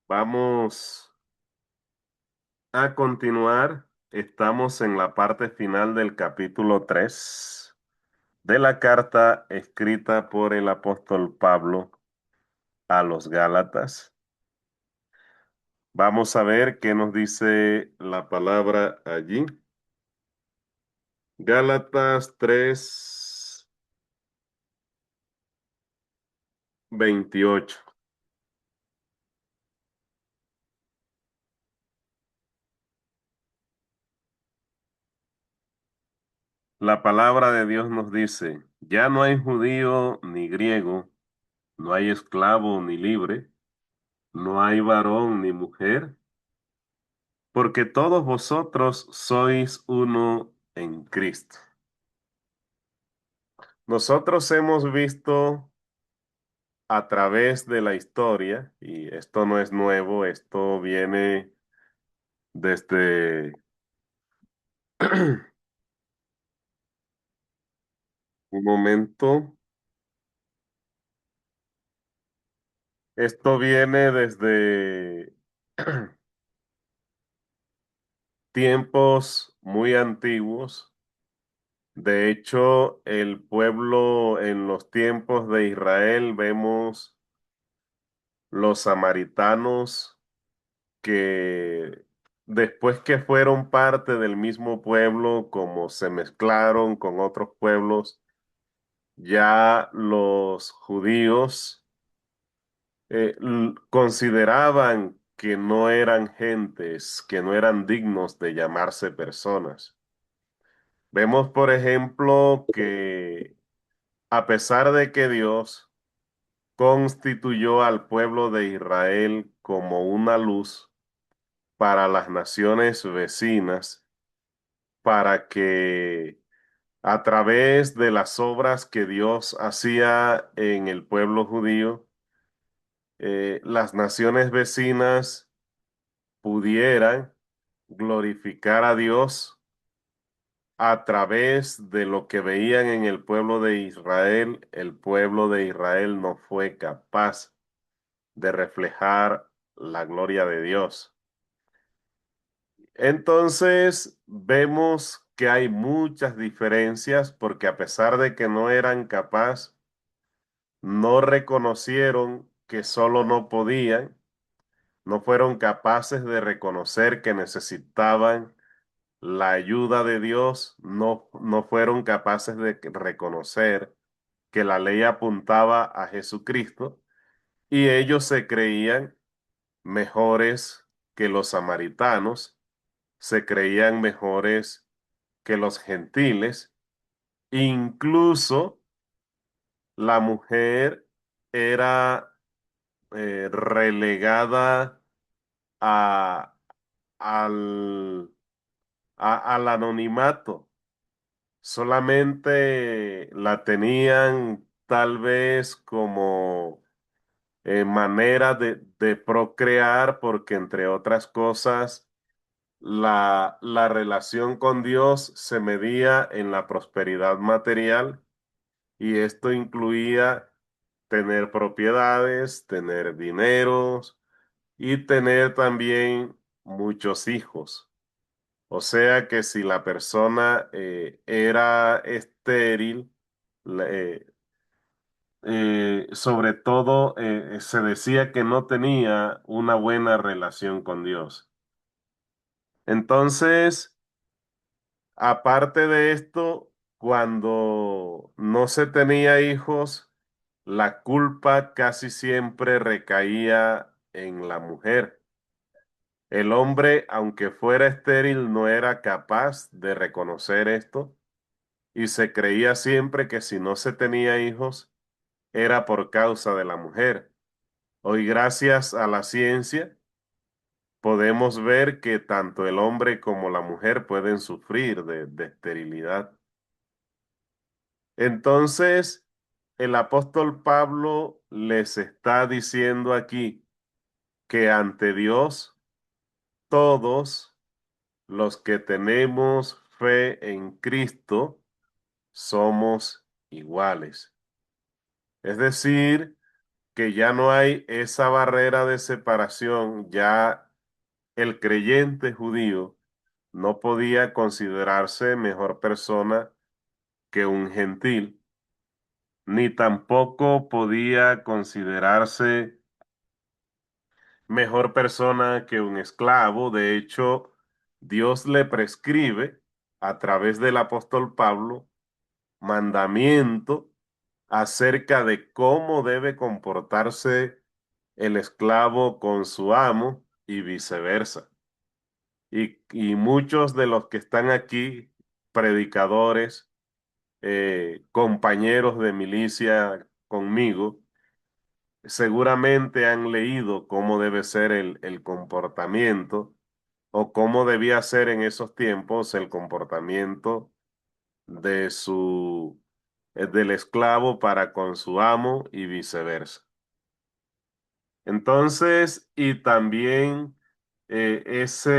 Vamos a continuar. Estamos en la parte final del capítulo 3 de la carta escrita por el apóstol Pablo a los Gálatas. Vamos a ver qué nos dice la palabra allí. Gálatas 3:28. La palabra de Dios nos dice, ya no hay judío ni griego, no hay esclavo ni libre, no hay varón ni mujer, porque todos vosotros sois uno en Cristo. Nosotros hemos visto a través de la historia, y esto no es nuevo, esto viene desde un momento, esto viene desde tiempos muy antiguos. De hecho, el pueblo en los tiempos de Israel vemos los samaritanos que después que fueron parte del mismo pueblo, como se mezclaron con otros pueblos, ya los judíos consideraban que no eran gentes, que no eran dignos de llamarse personas. Vemos, por ejemplo, que a pesar de que Dios constituyó al pueblo de Israel como una luz para las naciones vecinas, para que a través de las obras que Dios hacía en el pueblo judío, las naciones vecinas pudieran glorificar a Dios a través de lo que veían en el pueblo de Israel. El pueblo de Israel no fue capaz de reflejar la gloria de Dios. Entonces vemos que hay muchas diferencias porque a pesar de que no eran capaces, no reconocieron que solo no podían, no fueron capaces de reconocer que necesitaban la ayuda de Dios, no fueron capaces de reconocer que la ley apuntaba a Jesucristo y ellos se creían mejores que los samaritanos, se creían mejores que los gentiles, incluso la mujer era relegada a, al, al anonimato. Solamente la tenían tal vez como manera de procrear, porque entre otras cosas, la relación con Dios se medía en la prosperidad material y esto incluía tener propiedades, tener dineros y tener también muchos hijos. O sea que si la persona era estéril, la- eh, sobre todo se decía que no tenía una buena relación con Dios. Entonces, aparte de esto, cuando no se tenía hijos, la culpa casi siempre recaía en la mujer. El hombre, aunque fuera estéril, no era capaz de reconocer esto y se creía siempre que si no se tenía hijos era por causa de la mujer. Hoy, gracias a la ciencia, podemos ver que tanto el hombre como la mujer pueden sufrir de esterilidad. Entonces, el apóstol Pablo les está diciendo aquí que ante Dios todos los que tenemos fe en Cristo somos iguales. Es decir, que ya no hay esa barrera de separación, ya el creyente judío no podía considerarse mejor persona que un gentil, ni tampoco podía considerarse mejor persona que un esclavo. De hecho, Dios le prescribe a través del apóstol Pablo mandamiento acerca de cómo debe comportarse el esclavo con su amo y viceversa. Y muchos de los que están aquí, predicadores, compañeros de milicia conmigo, seguramente han leído cómo debe ser el comportamiento o cómo debía ser en esos tiempos el comportamiento de del esclavo para con su amo y viceversa. Entonces, y también esa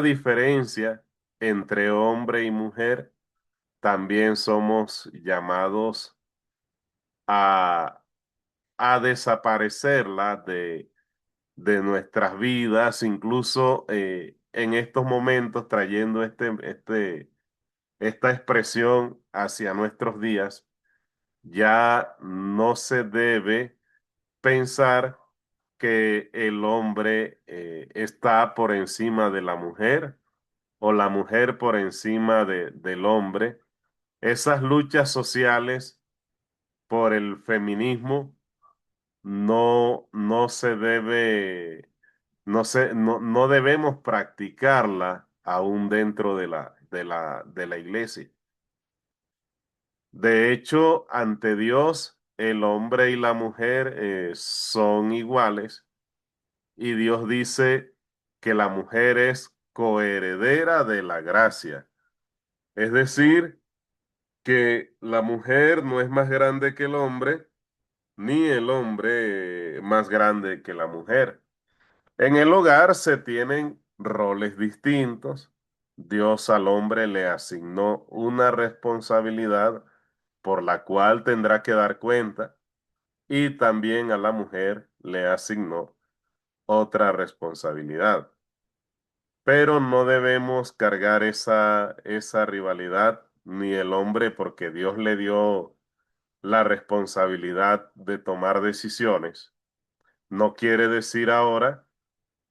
diferencia entre hombre y mujer, también somos llamados a, a desaparecerla de nuestras vidas, incluso en estos momentos trayendo esta expresión hacia nuestros días, ya no se debe pensar que el hombre está por encima de la mujer o la mujer por encima del hombre. Esas luchas sociales por el feminismo no se debe, no debemos practicarla aún dentro de la iglesia. De hecho, ante Dios, el hombre y la mujer son iguales y Dios dice que la mujer es coheredera de la gracia. Es decir, que la mujer no es más grande que el hombre, ni el hombre más grande que la mujer. En el hogar se tienen roles distintos. Dios al hombre le asignó una responsabilidad por la cual tendrá que dar cuenta y también a la mujer le asignó otra responsabilidad. Pero no debemos cargar esa rivalidad ni el hombre porque Dios le dio la responsabilidad de tomar decisiones. No quiere decir ahora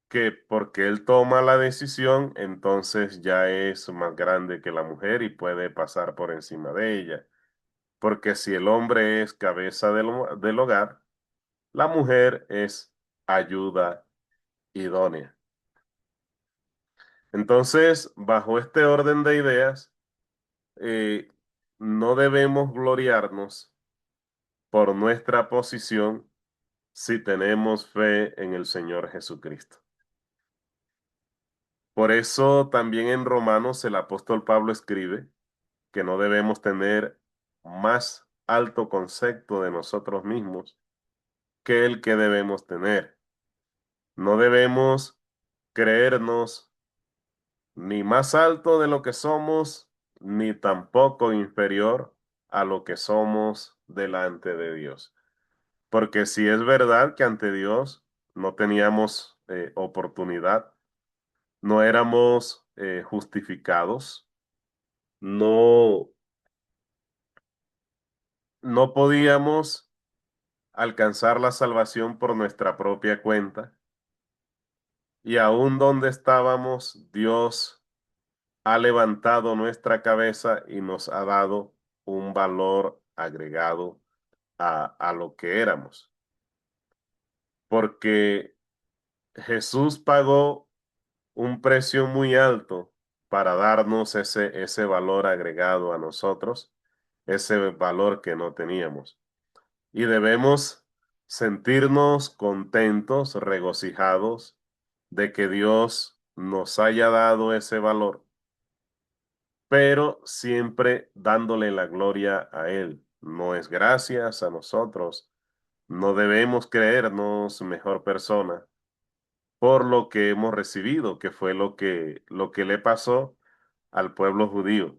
que porque él toma la decisión, entonces ya es más grande que la mujer y puede pasar por encima de ella. Porque si el hombre es cabeza del hogar, la mujer es ayuda idónea. Entonces, bajo este orden de ideas, eh, no debemos gloriarnos por nuestra posición si tenemos fe en el Señor Jesucristo. Por eso también en Romanos el apóstol Pablo escribe que no debemos tener más alto concepto de nosotros mismos que el que debemos tener. No debemos creernos ni más alto de lo que somos, ni tampoco inferior a lo que somos delante de Dios. Porque si es verdad que ante Dios no teníamos oportunidad, no éramos justificados, no, no podíamos alcanzar la salvación por nuestra propia cuenta, y aún donde estábamos, Dios ha levantado nuestra cabeza y nos ha dado un valor agregado a lo que éramos, porque Jesús pagó un precio muy alto para darnos ese valor agregado a nosotros, ese valor que no teníamos. Y debemos sentirnos contentos, regocijados de que Dios nos haya dado ese valor, pero siempre dándole la gloria a Él. No es gracias a nosotros. No debemos creernos mejor persona por lo que hemos recibido, que fue lo que le pasó al pueblo judío.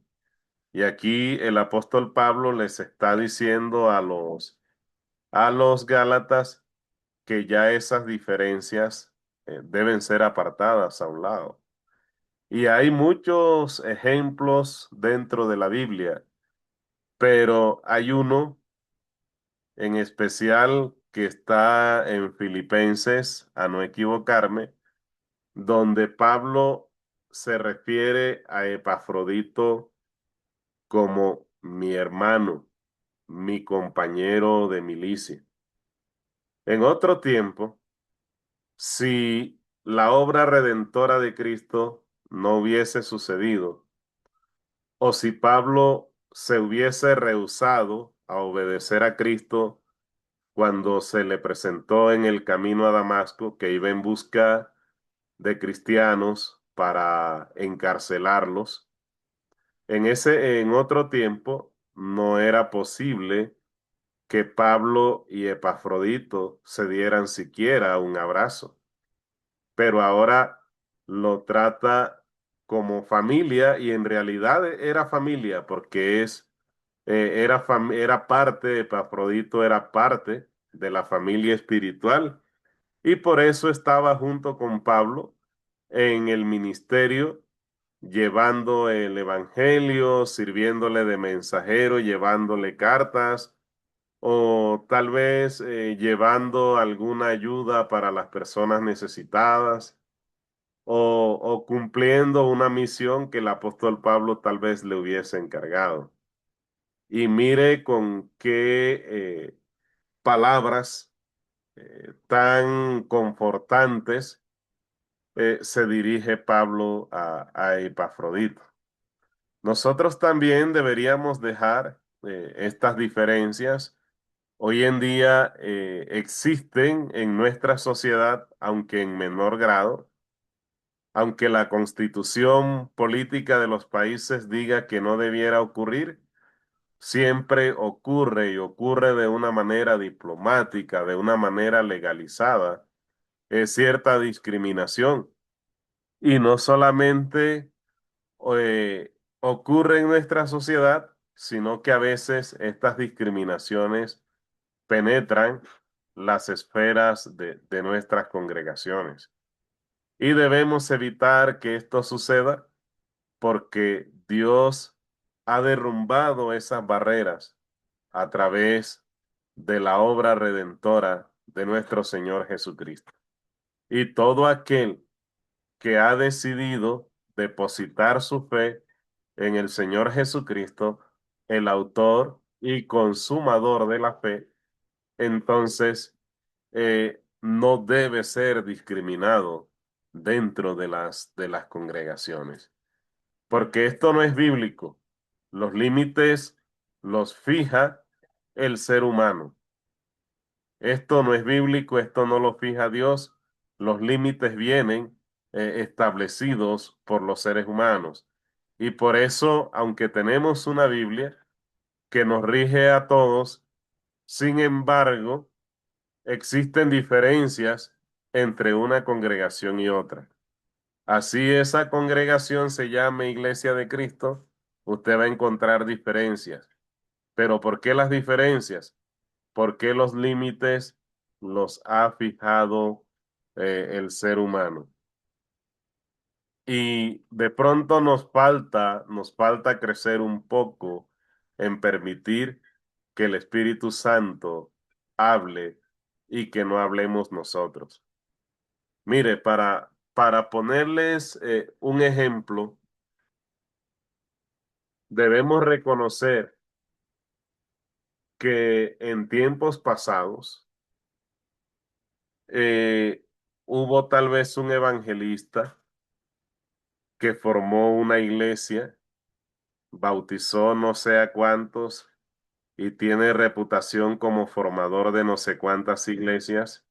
Y aquí el apóstol Pablo les está diciendo a los Gálatas que ya esas diferencias deben ser apartadas a un lado. Y hay muchos ejemplos dentro de la Biblia, pero hay uno en especial que está en Filipenses, a no equivocarme, donde Pablo se refiere a Epafrodito como mi hermano, mi compañero de milicia. En otro tiempo, si la obra redentora de Cristo no hubiese sucedido, o si Pablo se hubiese rehusado a obedecer a Cristo cuando se le presentó en el camino a Damasco, que iba en busca de cristianos para encarcelarlos, en otro tiempo no era posible que Pablo y Epafrodito se dieran siquiera un abrazo, pero ahora lo trata como familia y en realidad era familia porque era parte, Epafrodito era parte de la familia espiritual y por eso estaba junto con Pablo en el ministerio, llevando el evangelio, sirviéndole de mensajero, llevándole cartas o tal vez llevando alguna ayuda para las personas necesitadas o cumpliendo una misión que el apóstol Pablo tal vez le hubiese encargado. Y mire con qué palabras tan confortantes se dirige Pablo a Epafrodito. Nosotros también deberíamos dejar estas diferencias. Hoy en día existen en nuestra sociedad, aunque en menor grado, aunque la constitución política de los países diga que no debiera ocurrir, siempre ocurre y ocurre de una manera diplomática, de una manera legalizada, es cierta discriminación. Y no solamente ocurre en nuestra sociedad, sino que a veces estas discriminaciones penetran las esferas de nuestras congregaciones. Y debemos evitar que esto suceda porque Dios ha derrumbado esas barreras a través de la obra redentora de nuestro Señor Jesucristo. Y todo aquel que ha decidido depositar su fe en el Señor Jesucristo, el autor y consumador de la fe, entonces no debe ser discriminado dentro de las congregaciones, porque esto no es bíblico. Los límites los fija el ser humano. Esto no es bíblico, esto no lo fija Dios. Los límites vienen establecidos por los seres humanos. Y por eso, aunque tenemos una Biblia que nos rige a todos, sin embargo, existen diferencias entre una congregación y otra. Así esa congregación se llame Iglesia de Cristo, usted va a encontrar diferencias. Pero ¿por qué las diferencias? ¿Por qué los límites los ha fijado el ser humano? Y de pronto nos falta crecer un poco en permitir que el Espíritu Santo hable y que no hablemos nosotros. Mire, para ponerles un ejemplo, debemos reconocer que en tiempos pasados eh, hubo tal vez un evangelista que formó una iglesia, bautizó no sé a cuántos y tiene reputación como formador de no sé cuántas iglesias.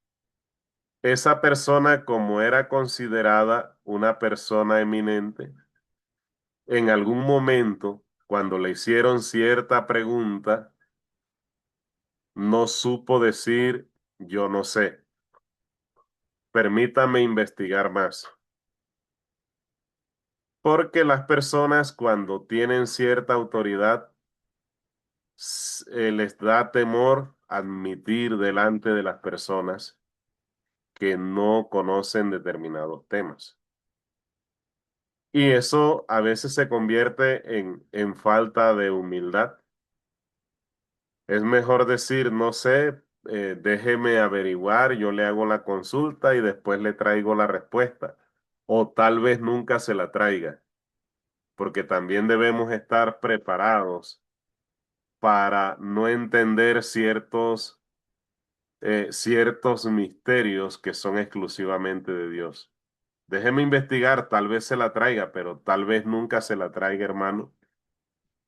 Esa persona, como era considerada una persona eminente, en algún momento, cuando le hicieron cierta pregunta, no supo decir, yo no sé, permítame investigar más. porque las personas cuando tienen cierta autoridad, les da temor admitir delante de las personas que no conocen determinados temas. Y eso a veces se convierte en falta de humildad. Es mejor decir, no sé, déjeme averiguar, yo le hago la consulta y después le traigo la respuesta. O tal vez nunca se la traiga, porque también debemos estar preparados para no entender ciertos misterios que son exclusivamente de Dios. Déjeme investigar, tal vez se la traiga, pero tal vez nunca se la traiga, hermano.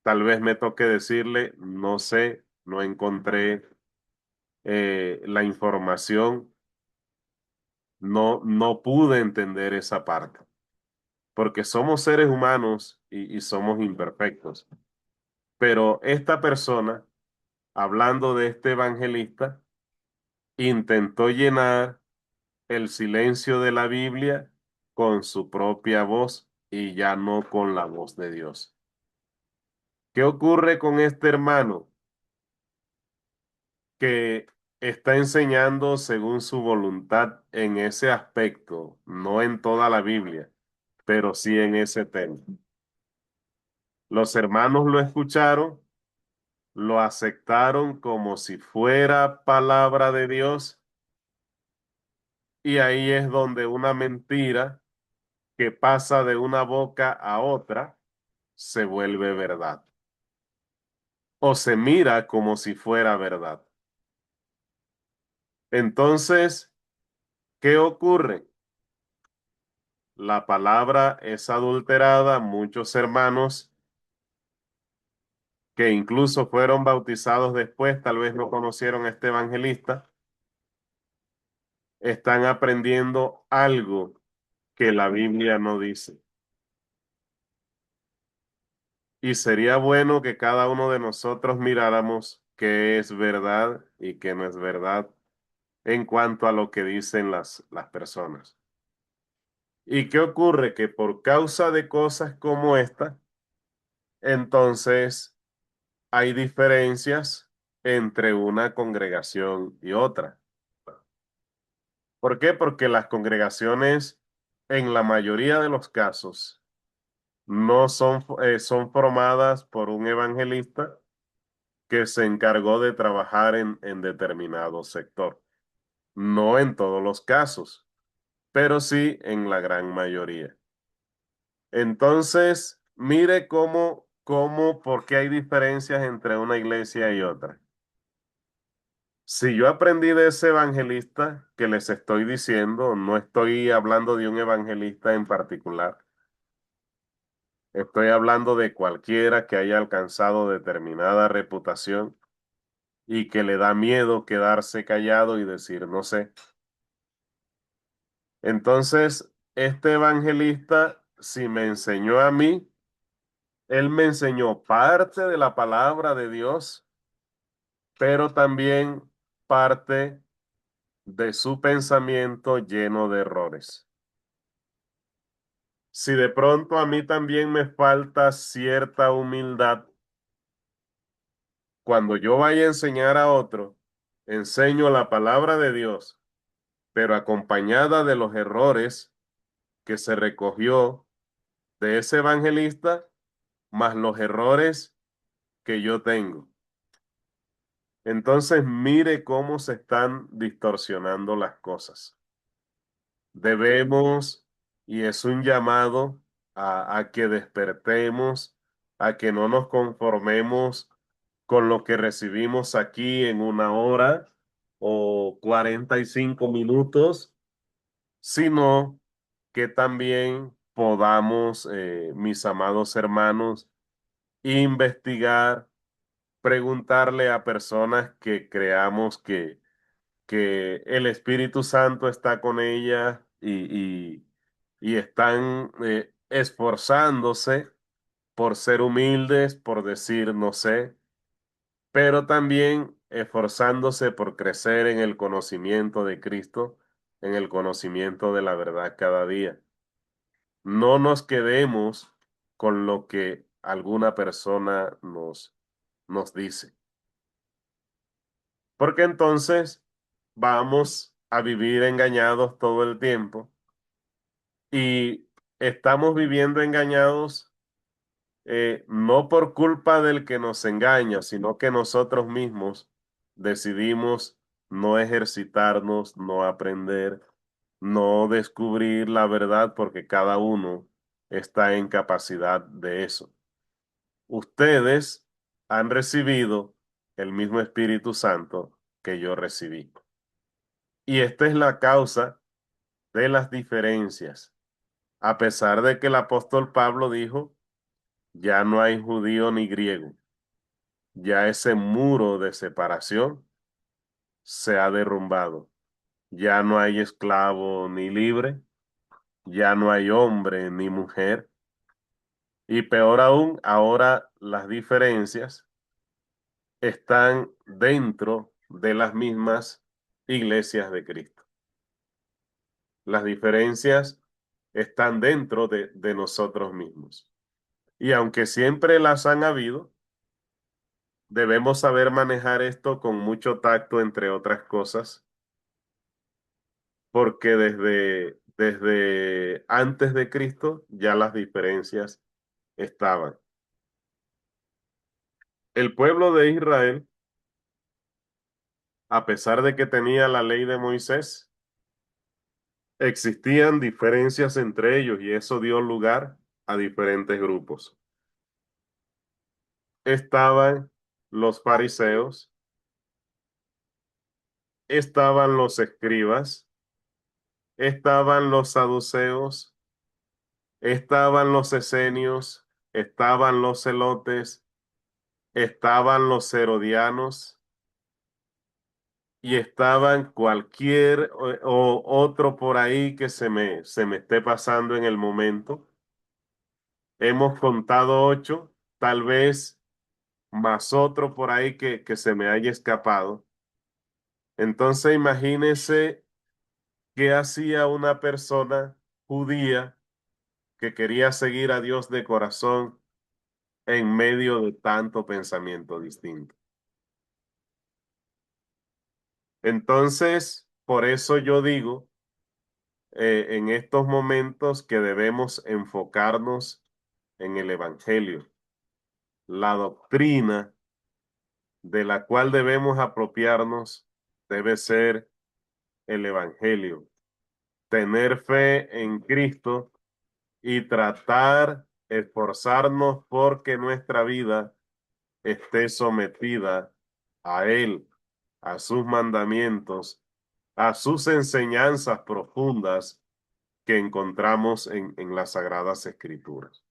Tal vez me toque decirle, no sé, no encontré la información, no pude entender esa parte, porque somos seres humanos y somos imperfectos. Pero esta persona, hablando de este evangelista, intentó llenar el silencio de la Biblia con su propia voz y ya no con la voz de Dios. ¿Qué ocurre con este hermano que está enseñando según su voluntad en ese aspecto, no en toda la Biblia, pero sí en ese tema? Los hermanos lo escucharon, lo aceptaron como si fuera palabra de Dios, y ahí es donde una mentira que pasa de una boca a otra se vuelve verdad o se mira como si fuera verdad. Entonces, ¿qué ocurre? La palabra es adulterada. Muchos hermanos que incluso fueron bautizados después, tal vez no conocieron a este evangelista, están aprendiendo algo que la Biblia no dice. Y sería bueno que cada uno de nosotros miráramos qué es verdad y qué no es verdad en cuanto a lo que dicen las personas. ¿Y qué ocurre? Que por causa de cosas como esta, entonces hay diferencias entre una congregación y otra. ¿Por qué? Porque las congregaciones, en la mayoría de los casos, no son formadas por un evangelista que se encargó de trabajar en determinado sector. No en todos los casos, pero sí en la gran mayoría. Entonces, mire por qué hay diferencias entre una iglesia y otra. Si yo aprendí de ese evangelista que les estoy diciendo, no estoy hablando de un evangelista en particular, estoy hablando de cualquiera que haya alcanzado determinada reputación y que le da miedo quedarse callado y decir no sé. Entonces, este evangelista, si me enseñó a mí, él me enseñó parte de la palabra de Dios, pero también parte de su pensamiento lleno de errores. Si de pronto a mí también me falta cierta humildad, cuando yo vaya a enseñar a otro, enseño la palabra de Dios, pero acompañada de los errores que se recogió de ese evangelista, más los errores que yo tengo. Entonces, mire cómo se están distorsionando las cosas. Debemos, y es un llamado a que despertemos, a que no nos conformemos con lo que recibimos aquí en una hora o 45 minutos, sino que también podamos, mis amados hermanos, investigar, preguntarle a personas que creamos que el Espíritu Santo está con ella y están esforzándose por ser humildes, por decir no sé, pero también esforzándose por crecer en el conocimiento de Cristo, en el conocimiento de la verdad cada día. no nos quedemos con lo que alguna persona nos dice, porque entonces vamos a vivir engañados todo el tiempo y estamos viviendo engañados no por culpa del que nos engaña, sino que nosotros mismos decidimos no ejercitarnos, no aprender, no descubrir la verdad porque cada uno está en capacidad de eso. Ustedes han recibido el mismo Espíritu Santo que yo recibí. Y esta es la causa de las diferencias. A pesar de que el apóstol Pablo dijo, ya no hay judío ni griego, ya ese muro de separación se ha derrumbado. Ya no hay esclavo ni libre, ya no hay hombre ni mujer. Y peor aún, ahora las diferencias están dentro de las mismas iglesias de Cristo. Las diferencias están dentro de nosotros mismos. Y aunque siempre las han habido, debemos saber manejar esto con mucho tacto, entre otras cosas, porque desde antes de Cristo ya las diferencias estaban. El pueblo de Israel, a pesar de que tenía la ley de Moisés, existían diferencias entre ellos y eso dio lugar a diferentes grupos. Estaban los fariseos, estaban los escribas, estaban los saduceos, estaban los esenios, estaban los celotes, estaban los herodianos y estaban cualquier o otro por ahí que se me esté pasando en el momento. Hemos contado 8, tal vez más otro por ahí que se me haya escapado. Entonces imagínese qué hacía una persona judía que quería seguir a Dios de corazón en medio de tanto pensamiento distinto. Entonces, por eso yo digo en estos momentos que debemos enfocarnos en el Evangelio, la doctrina de la cual debemos apropiarnos debe ser el Evangelio, tener fe en Cristo y tratar, esforzarnos porque nuestra vida esté sometida a Él, a sus mandamientos, a sus enseñanzas profundas que encontramos en las Sagradas Escrituras.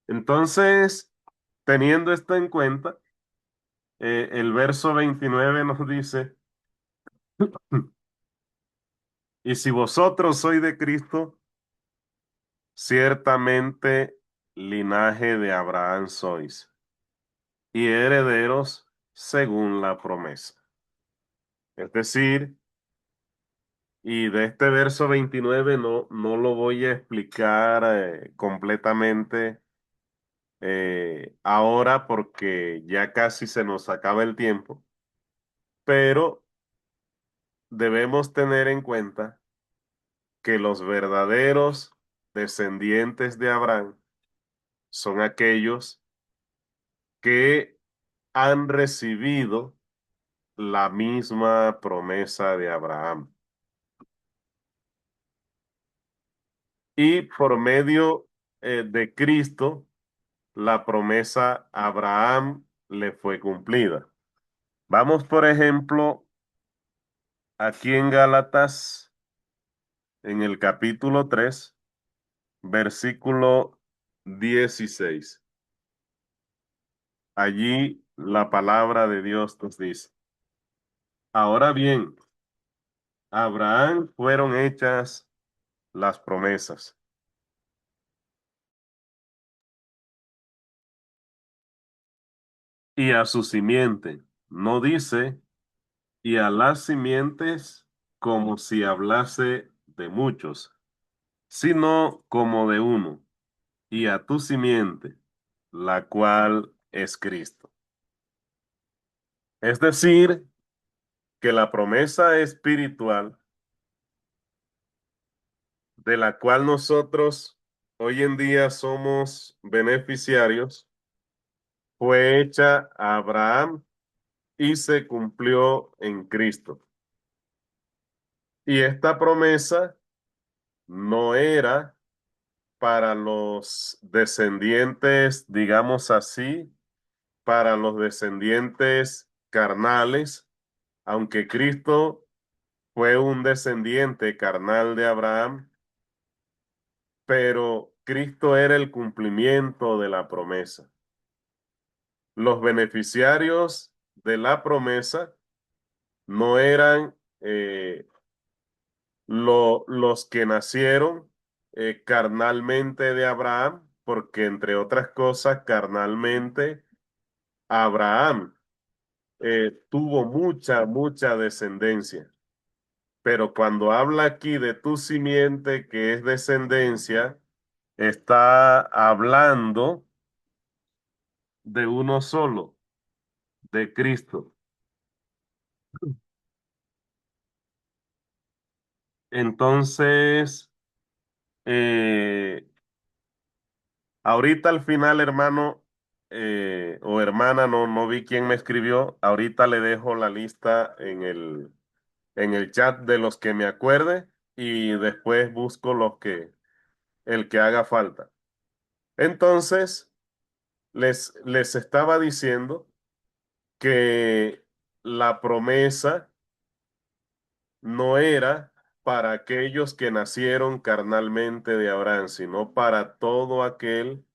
Entonces, teniendo esto en cuenta, el verso 29 nos dice, y si vosotros sois de Cristo, ciertamente linaje de Abraham sois, y herederos según la promesa. Es decir, y de este verso 29 no lo voy a explicar completamente ahora porque ya casi se nos acaba el tiempo, pero debemos tener en cuenta que los verdaderos descendientes de Abraham son aquellos que han recibido la misma promesa de Abraham. Y por medio de Cristo, la promesa a Abraham le fue cumplida. Vamos, por ejemplo, aquí en Gálatas, en el capítulo 3 versículo 16. Allí la palabra de Dios nos dice, ahora bien, a Abraham fueron hechas las promesas y a su simiente, no dice, y a las simientes como si hablase de muchos, sino como de uno, y a tu simiente, la cual es Cristo. Es decir, que la promesa espiritual de la cual nosotros hoy en día somos beneficiarios fue hecha a Abraham y se cumplió en Cristo. Y esta promesa no era para los descendientes, digamos así, para los descendientes carnales, aunque Cristo fue un descendiente carnal de Abraham, pero Cristo era el cumplimiento de la promesa. Los beneficiarios de la promesa no eran los que nacieron carnalmente de Abraham, porque entre otras cosas, carnalmente, Abraham tuvo mucha descendencia. Pero cuando habla aquí de tu simiente, que es descendencia, está hablando de uno solo, de Cristo. Entonces, eh, ahorita al final, hermano o hermana, no vi quién me escribió. Ahorita le dejo la lista en el chat de los que me acuerde y después busco el que haga falta. Entonces, les estaba diciendo que la promesa no era para aquellos que nacieron carnalmente de Abraham, sino para todo aquel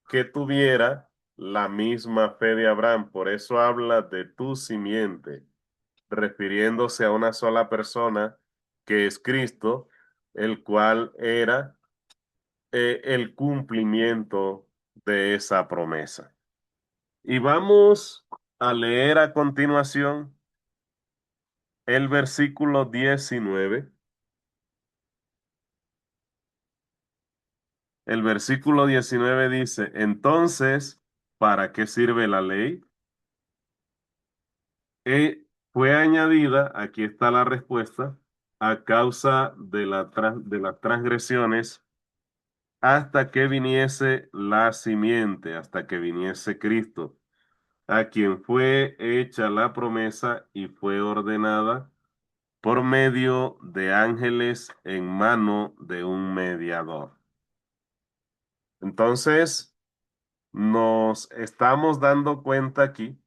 que tuviera la misma fe de Abraham. Por eso habla de tu simiente, refiriéndose a una sola persona que es Cristo, el cual era el cumplimiento de esa promesa. Y vamos a leer a continuación el versículo 19. El versículo 19 dice, entonces, ¿para qué sirve la ley? Fue añadida, aquí está la respuesta, a causa de de las transgresiones hasta que viniese la simiente, hasta que viniese Cristo, a quien fue hecha la promesa y fue ordenada por medio de ángeles en mano de un mediador. Entonces, nos estamos dando cuenta aquí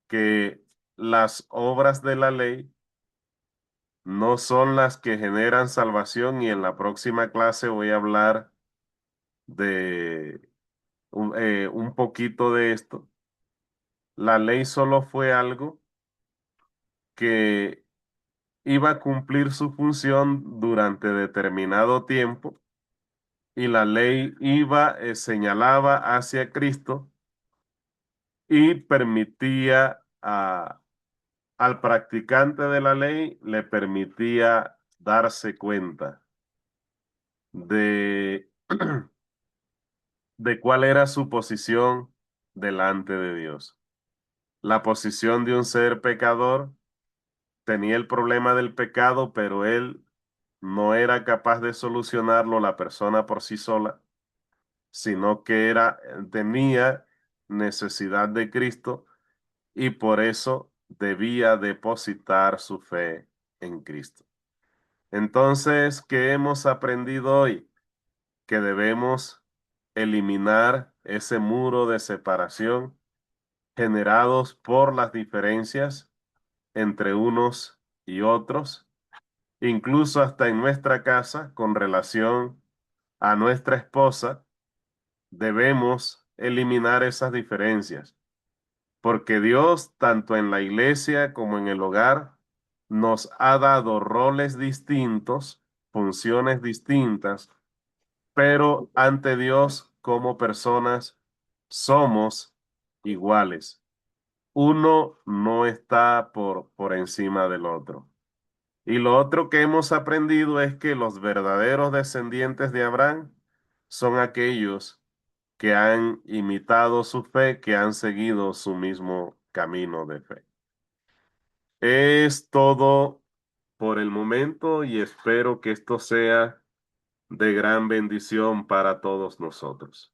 que las obras de la ley no son las que generan salvación y en la próxima clase voy a hablar de un poquito de esto. La ley solo fue algo que iba a cumplir su función durante determinado tiempo y la ley señalaba hacia Cristo y permitía al practicante de la ley, le permitía darse cuenta de, de cuál era su posición delante de Dios. La posición de un ser pecador tenía el problema del pecado, pero él no era capaz de solucionarlo la persona por sí sola, sino que tenía necesidad de Cristo y por eso debía depositar su fe en Cristo. Entonces, ¿qué hemos aprendido hoy? Que debemos eliminar ese muro de separación generados por las diferencias entre unos y otros, incluso hasta en nuestra casa con relación a nuestra esposa, debemos eliminar esas diferencias, porque Dios, tanto en la iglesia como en el hogar, nos ha dado roles distintos, funciones distintas, pero ante Dios como personas somos iguales. Uno no está por encima del otro. Y lo otro que hemos aprendido es que los verdaderos descendientes de Abraham son aquellos que han imitado su fe, que han seguido su mismo camino de fe. Es todo por el momento y espero que esto sea de gran bendición para todos nosotros.